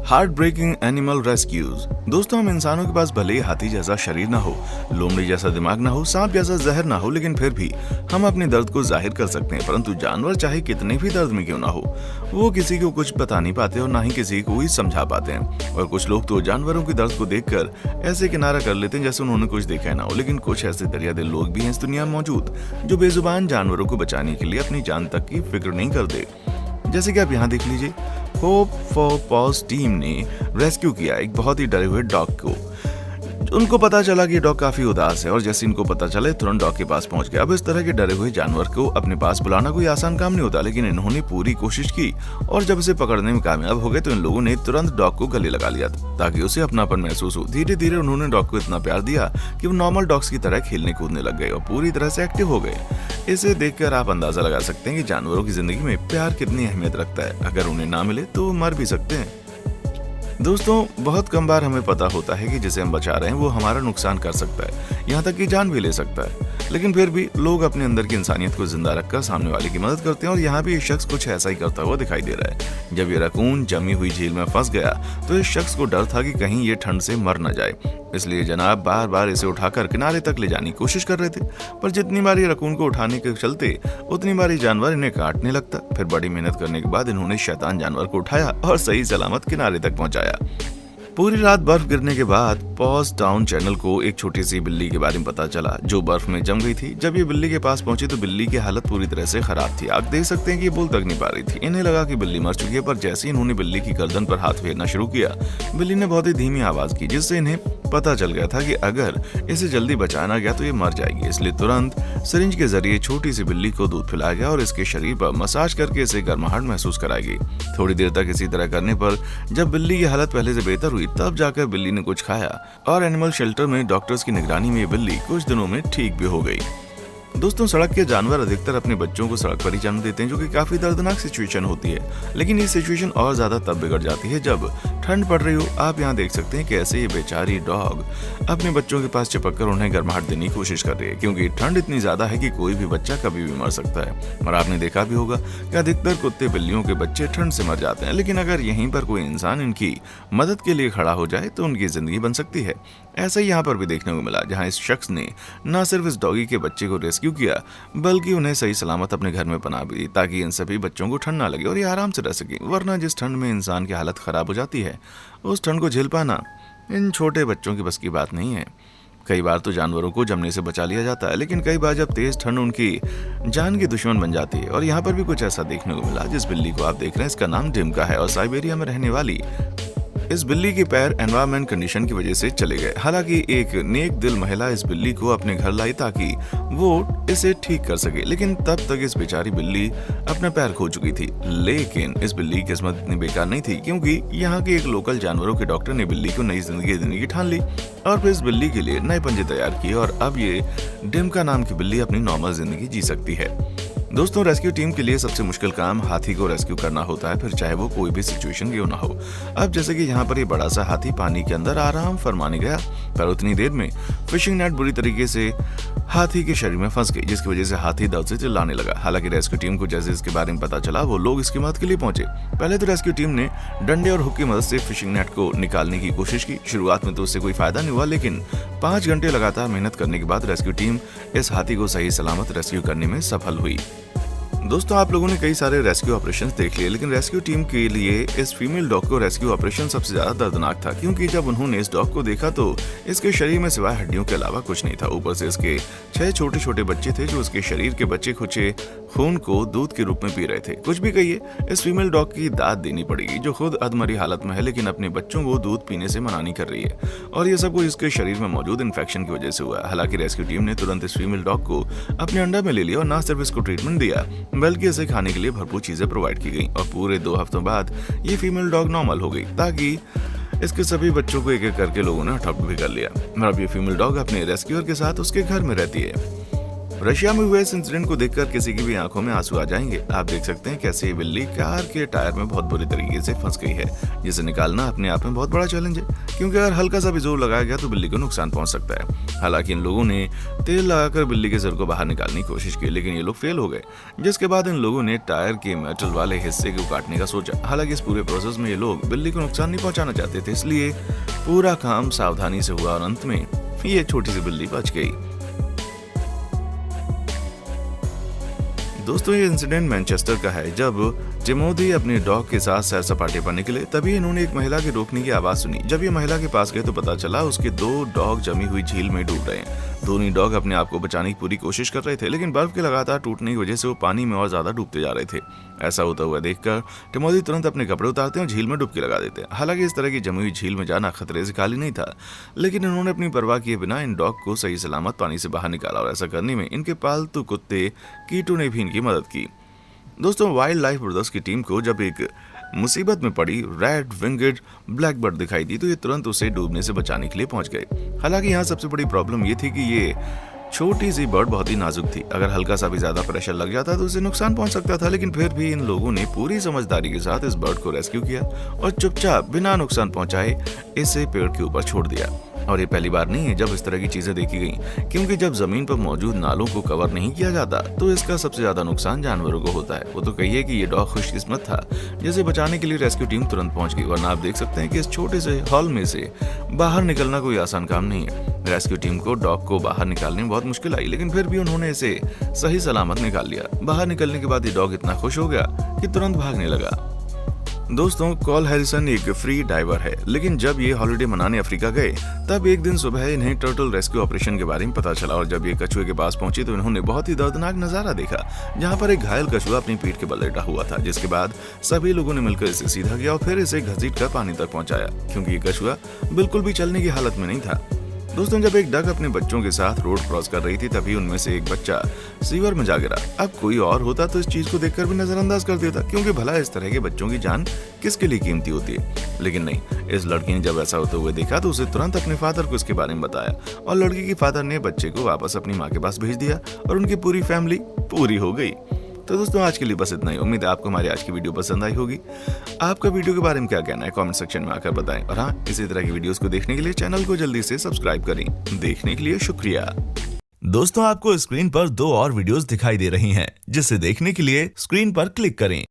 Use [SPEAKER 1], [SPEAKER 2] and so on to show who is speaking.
[SPEAKER 1] Heart breaking animal rescues. दोस्तों, हम इंसानों के पास भले ही हाथी जैसा शरीर ना हो, लोमड़ी जैसा दिमाग ना हो, सांप जैसा जहर ना हो, लेकिन फिर भी हम अपने दर्द को जाहिर कर सकते हैं। परंतु जानवर चाहे कितने भी दर्द में क्यों ना हो, वो किसी को कुछ बता नहीं पाते और ना ही किसी को ही समझा पाते हैं। और कुछ लोग तो जानवरों के दर्द को देखकर ऐसे किनारा कर लेते हैं जैसे उन्होंने कुछ देखा ना हो। लेकिन कुछ ऐसे दरिया दिल लोग भी हैं इस दुनिया में मौजूद, जो बेजुबान जानवरों को बचाने के लिए अपनी जान तक की फिक्र नहीं करते। जैसे कि आप यहाँ देख लीजिए, होप फॉर पॉज टीम ने रेस्क्यू किया एक बहुत ही डरे हुए डॉग को। उनको पता चला कि डॉग काफी उदास है और जैसे इनको पता चला तुरंत डॉग के पास पहुंच गया। अब इस तरह के डरे हुए जानवर को अपने पास बुलाना कोई आसान काम नहीं होता, लेकिन इन्होंने पूरी कोशिश की और जब इसे पकड़ने में कामयाब हो गए तो इन लोगों ने तुरंत डॉग को गले लगा लिया ताकि उसे अपनापन महसूस हो। धीरे धीरे उन्होंने डॉग को इतना प्यार दिया कि वो नॉर्मल डॉग्स की तरह खेलने कूदने लग गए और पूरी तरह से एक्टिव हो गए। इसे देखकर आप अंदाजा लगा सकते हैं कि जानवरों की जिंदगी में प्यार कितनी अहमियत रखता है। अगर उन्हें ना मिले तो वो मर भी सकते हैं। दोस्तों, बहुत कम बार हमें पता होता है कि जिसे हम बचा रहे हैं वो हमारा नुकसान कर सकता है, यहाँ तक कि जान भी ले सकता है। लेकिन फिर भी लोग अपने अंदर की इंसानियत को जिंदा रखकर सामने वाले की मदद करते हैं और यहाँ भी एक शख्स कुछ ऐसा ही करता हुआ दिखाई दे रहा है। जब ये रकून जमी हुई झील में फंस गया तो इस शख्स को डर था कि कहीं ये ठंड से मर न जाए, इसलिए जनाब बार बार इसे उठाकर किनारे तक ले जाने की कोशिश कर रहे थे। पर जितनी बार ये रकून को उठाने के चलते उतनी बार ये जानवर इन्हें काटने लगता। फिर बड़ी मेहनत करने के बाद इन्होंने शैतान जानवर को उठाया और सही सलामत किनारे तक पहुंचाया। पूरी रात बर्फ गिरने के बाद पॉज टाउन चैनल को एक छोटी सी बिल्ली के बारे में पता चला जो बर्फ में जम गई थी। जब ये बिल्ली के पास पहुंची तो बिल्ली की हालत पूरी तरह से खराब थी। आप देख सकते हैं कि ये बोल तक नहीं पा रही थी। इन्हें लगा कि बिल्ली मर चुकी है, पर जैसे ही इन्होंने बिल्ली की गर्दन पर हाथ फेरना शुरू किया, बिल्ली ने बहुत ही धीमी आवाज की, जिससे इन्हें पता चल गया था कि अगर इसे जल्दी बचाना गया तो ये मर जाएगी। इसलिए तुरंत सिरिंज के जरिए छोटी सी बिल्ली को दूध पिलाया गया और इसके शरीर पर मसाज करके इसे गर्माहट महसूस कराई गई। थोड़ी देर तक इसी तरह करने पर जब बिल्ली की हालत पहले से बेहतर हुई तब जाकर बिल्ली ने कुछ खाया और एनिमल शेल्टर में डॉक्टर्स की निगरानी में ये बिल्ली कुछ दिनों में ठीक भी हो गई। दोस्तों, सड़क के जानवर अधिकतर अपने बच्चों को सड़क पर ही जन्म देते हैं, जो कि काफी दर्दनाक सिचुएशन होती है। लेकिन ये सिचुएशन और ज्यादा तब बिगड़ जाती है जब ठंड पड़ रही हो। आप यहाँ देख सकते हैं कि ऐसे ये बेचारी डॉग अपने बच्चों के पास चिपक कर उन्हें गर्माहट देने की कोशिश कर रही है, क्योंकि ठंड इतनी ज्यादा है कि कोई भी बच्चा कभी भी मर सकता है। और आपने देखा भी होगा कि अधिकतर कुत्ते बिल्लियों के बच्चे ठंड से मर जाते हैं, लेकिन अगर यहीं पर कोई इंसान इनकी मदद के लिए खड़ा हो जाए तो उनकी जिंदगी बन सकती है। ऐसा ही यहाँ पर भी देखने को मिला, जहाँ इस शख्स ने न सिर्फ इस डॉगी के बच्चे को रेस्क्यू किया बल्कि उन्हें सही सलामत अपने घर में पनाह भी दी, ताकि इन सभी बच्चों को ठंड ना लगे और ये आराम से रह सके। वरना जिस ठंड में इंसान की हालत खराब हो जाती है, उस ठंड को झेल पाना इन छोटे बच्चों की बस की बात नहीं है। कई बार तो जानवरों को जमने से बचा लिया जाता है, लेकिन कई बार जब तेज ठंड उनकी जान की दुश्मन बन जाती है। और यहाँ पर भी कुछ ऐसा देखने को मिला। जिस बिल्ली को आप देख रहे हैं इसका नाम डिम्का है और साइबेरिया में रहने वाली इस बिल्ली के पैर एनवायरमेंट कंडीशन की वजह से चले गए। हालांकि एक नेक दिल महिला इस बिल्ली को अपने घर लाई ताकि वो इसे ठीक कर सके, लेकिन तब तक इस बेचारी बिल्ली अपना पैर खो चुकी थी। लेकिन इस बिल्ली की किस्मत इतनी बेकार नहीं थी, क्योंकि यहाँ के एक लोकल जानवरों के डॉक्टर ने बिल्ली को नई जिंदगी देने की ठान ली और फिर इस बिल्ली के लिए नए पंजे तैयार किए और अब ये डिम्का नाम की बिल्ली अपनी नॉर्मल जिंदगी जी सकती है। दोस्तों, रेस्क्यू टीम के लिए सबसे मुश्किल काम हाथी को रेस्क्यू करना होता है, फिर चाहे वो कोई भी सिचुएशन क्यों ना हो। अब जैसे कि यहाँ पर ये बड़ा सा हाथी पानी के अंदर आराम फरमाने गया, पर उतनी देर में फिशिंग नेट बुरी तरीके से हाथी के शरीर में फंस गई, जिसकी वजह से हाथी दर्द से चिल्लाने लगा। हालांकि रेस्क्यू टीम को जैसे इसके बारे में पता चला, वो लोग इसकी मदद के लिए पहुंचे। पहले तो रेस्क्यू टीम ने डंडे और हुक की मदद से फिशिंग नेट को निकालने की कोशिश की। शुरुआत में तो उससे कोई फायदा नहीं हुआ, लेकिन 5 घंटे लगातार मेहनत करने के बाद रेस्क्यू टीम इस हाथी को सही सलामत रेस्क्यू करने में सफल हुई। दोस्तों, आप लोगों ने कई सारे रेस्क्यू ऑपरेशंस देख लिए, लेकिन रेस्क्यू टीम के लिए इस फीमेल डॉग को रेस्क्यू ऑपरेशन सबसे ज्यादा दर्दनाक था, क्योंकि जब उन्होंने इस डॉग को देखा तो इसके शरीर में सिवाय हड्डियों के अलावा कुछ नहीं था। ऊपर से इसके 6 छोटे छोटे बच्चे थे जो इसके शरीर के बचे खुचे खून को दूध के रूप में पी रहे थे। कुछ भी कहिए, इस फीमेल डॉग की दाद देनी पड़ेगी, जो खुद अधमरी हालत में है, लेकिन अपने बच्चों को दूध पीने से मना नहीं कर रही है। और ये सब कुछ इसके शरीर में मौजूद इन्फेक्शन की वजह से हुआ। हालांकि रेस्क्यू टीम ने तुरंत इस फीमेल डॉग को अपने अंडा में ले लिया और न सिर्फ इसको ट्रीटमेंट दिया बल्कि इसे खाने के लिए भरपूर चीजें प्रोवाइड की गई। और पूरे 2 हफ्तों बाद ये फीमेल डॉग नॉर्मल हो गई, ताकि इसके सभी बच्चों को एक एक करके लोगों ने अडॉप्ट भी कर लिया। और अब ये फीमेल डॉग अपने रेस्क्यूअर के साथ उसके घर में रहती है। रशिया में हुए इस इंसिडेंट को देखकर किसी की भी आंखों में आंसू आ जाएंगे। आप देख सकते हैं कैसे ये बिल्ली कार के टायर में बहुत बुरी तरीके से फंस गई है, जिसे निकालना अपने आप में बहुत बड़ा चैलेंज है, क्योंकि अगर हल्का सा भी जोर लगाया गया तो बिल्ली को नुकसान पहुंच सकता है। हालांकि इन लोगों ने तेल लगाकर बिल्ली के सिर को बाहर निकालने की कोशिश की, लेकिन ये लोग फेल हो गए, जिसके बाद इन लोगों ने टायर के मेटल वाले हिस्से को काटने का सोचा। हालांकि इस पूरे प्रोसेस में ये लोग बिल्ली को नुकसान नहीं पहुंचाना चाहते थे, इसलिए पूरा काम सावधानी से हुआ और अंत में ये छोटी सी बिल्ली बच गई। दोस्तों, ये इंसिडेंट मैनचेस्टर का है। जब टिमोथी अपने डॉग के साथ सैर सपाटे पर निकले, तभी इन्होंने एक महिला के रोकने की आवाज सुनी। जब ये महिला के पास गए तो पता चला उसके 2 डॉग जमी हुई झील में डूब रहे हैं। दोनों डॉग अपने आप को बचाने की पूरी कोशिश कर रहे थे, लेकिन बर्फ के लगातार टूटने की वजह से वो पानी में और ज्यादा डूबते जा रहे थे। ऐसा होता हुआ देखकर टिमोथी तुरंत अपने कपड़े उतारते हैं और झील में डुबकी लगा देते हैं। हालांकि इस तरह की जमी हुई झील में जाना खतरे से खाली नहीं था, लेकिन इन्होंने अपनी परवाह किए बिना इन डॉग को सही सलामत पानी से बाहर निकाला और ऐसा करने में इनके पालतू कुत्ते कीटू ने भी इनकी मदद की। दोस्तों, वाइल्ड लाइफ ब्रदर्स की टीम को जब एक मुसीबत में पड़ी रेड विंगड ब्लैकबर्ड दिखाई दी तो ये तुरंत उसे डूबने से बचाने के लिए पहुंच गए। हालांकि यहाँ सबसे बड़ी प्रॉब्लम ये थी कि ये छोटी सी बर्ड बहुत ही नाजुक थी। अगर हल्का सा भी ज्यादा प्रेशर लग जाता तो उसे नुकसान पहुंच सकता था, लेकिन फिर भी इन लोगों ने पूरी समझदारी के साथ इस बर्ड को रेस्क्यू किया और चुपचाप बिना नुकसान पहुंचाए इसे पेड़ के ऊपर छोड़ दिया। और ये पहली बार नहीं है जब इस तरह की चीजें देखी गई, क्योंकि जब जमीन पर मौजूद नालों को कवर नहीं किया जाता तो इसका सबसे ज्यादा नुकसान जानवरों को होता है। वो तो कहिए कि ये डॉग खुशकिस्मत था जिसे बचाने के लिए रेस्क्यू टीम तुरंत पहुंच गई, वरना आप देख सकते हैं कि इस छोटे से हॉल में से बाहर निकलना कोई आसान काम नहीं है। रेस्क्यू टीम को डॉग को बाहर निकालने में बहुत मुश्किल आई, लेकिन फिर भी उन्होंने इसे सही सलामत निकाल लिया। बाहर निकलने के बाद ये डॉग इतना खुश हो गया कि तुरंत भागने लगा। दोस्तों, कॉल हैरिसन एक फ्री डाइवर है, लेकिन जब ये हॉलिडे मनाने अफ्रीका गए तब एक दिन सुबह इन्हें टर्टल रेस्क्यू ऑपरेशन के बारे में पता चला। और जब ये कछुए के पास पहुंचे तो इन्होंने बहुत ही दर्दनाक नजारा देखा, जहां पर एक घायल कछुआ अपनी पीठ के बल लेटा हुआ था, जिसके बाद सभी लोगों ने मिलकर इसे सीधा किया और फिर इसे घसीटकर पानी तक पहुंचाया, क्योंकि ये कछुआ बिल्कुल भी चलने की हालत में नहीं था। दोस्तों, जब एक डक अपने बच्चों के साथ रोड क्रॉस कर रही थी तभी उनमें से एक बच्चा सीवर में जा गिरा। अब कोई और होता तो इस चीज को देखकर भी नजरअंदाज कर देता, क्योंकि भला इस तरह के बच्चों की जान किसके लिए कीमती होती है। लेकिन नहीं, इस लड़की ने जब ऐसा होते हुए देखा तो उसे तुरंत अपने फादर को इसके बारे में बताया और लड़की के फादर ने बच्चे को वापस अपनी माँ के पास भेज दिया और उनकी पूरी फैमिली पूरी हो गई। तो दोस्तों, आज के लिए बस इतना ही। उम्मीद है आपको हमारी आज की वीडियो पसंद आई होगी। आपका वीडियो के बारे में क्या कहना है कमेंट सेक्शन में आकर बताएं। और हाँ, इसी तरह की वीडियोस को देखने के लिए चैनल को जल्दी से सब्सक्राइब करें। देखने के लिए शुक्रिया। दोस्तों, आपको स्क्रीन पर 2 और वीडियोस दिखाई दे रही हैं, जिसे देखने के लिए स्क्रीन पर क्लिक करें।